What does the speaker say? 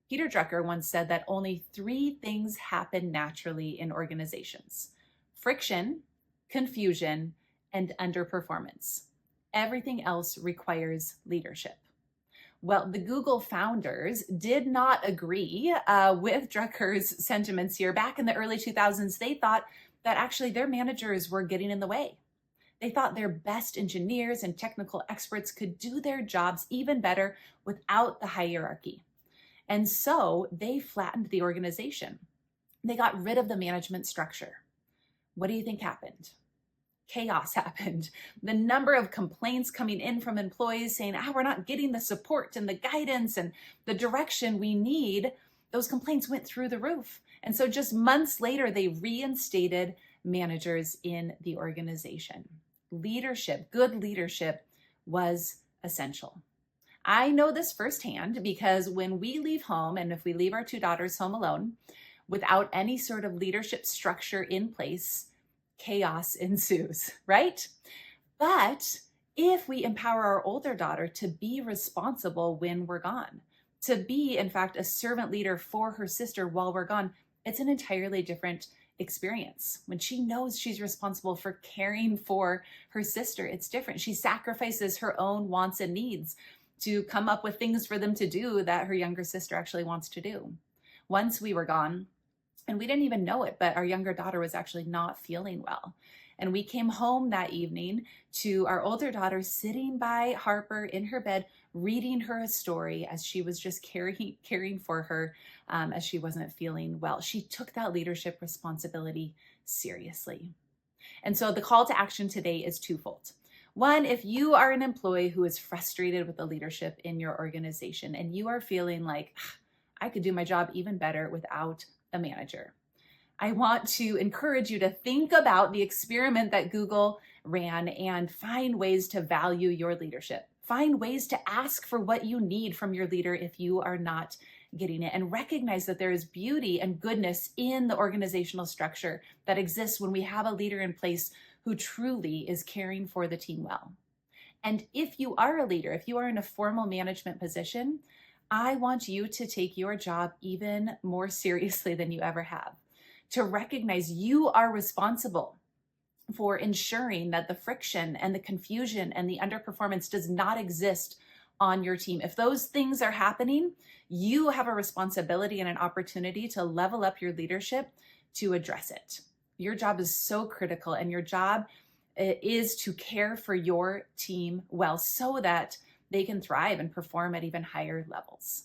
Peter Drucker once said that only three things happen naturally in organizations: friction, confusion, and underperformance. Everything else requires leadership. Well, the Google founders did not agree with Drucker's sentiments here. Back in the early 2000s, they thought that actually their managers were getting in the way. They thought their best engineers and technical experts could do their jobs even better without the hierarchy. And so they flattened the organization. They got rid of the management structure. What do you think happened? Chaos happened. The number of complaints coming in from employees saying, we're not getting the support and the guidance and the direction we need, those complaints went through the roof. And so just months later, they reinstated managers in the organization. Leadership, good leadership, was essential. I know this firsthand because when we leave home, and if we leave our two daughters home alone, without any sort of leadership structure in place, chaos ensues, right? But if we empower our older daughter to be responsible when we're gone, to be, in fact, a servant leader for her sister while we're gone, it's an entirely different experience. When she knows she's responsible for caring for her sister, it's different. She sacrifices her own wants and needs to come up with things for them to do that her younger sister actually wants to do. Once we were gone, and we didn't even know it, but our younger daughter was actually not feeling well. And we came home that evening to our older daughter sitting by Harper in her bed, reading her a story as she was just caring for her as she wasn't feeling well. She took that leadership responsibility seriously. And so the call to action today is twofold. One, if you are an employee who is frustrated with the leadership in your organization and you are feeling like, I could do my job even better without a manager, I want to encourage you to think about the experiment that Google ran and find ways to value your leadership. Find ways to ask for what you need from your leader if you are not getting it, and recognize that there is beauty and goodness in the organizational structure that exists when we have a leader in place who truly is caring for the team well. And if you are a leader, if you are in a formal management position, I want you to take your job even more seriously than you ever have, to recognize you are responsible for ensuring that the friction and the confusion and the underperformance does not exist on your team. If those things are happening, you have a responsibility and an opportunity to level up your leadership to address it. Your job is so critical, and your job is to care for your team well so that they can thrive and perform at even higher levels.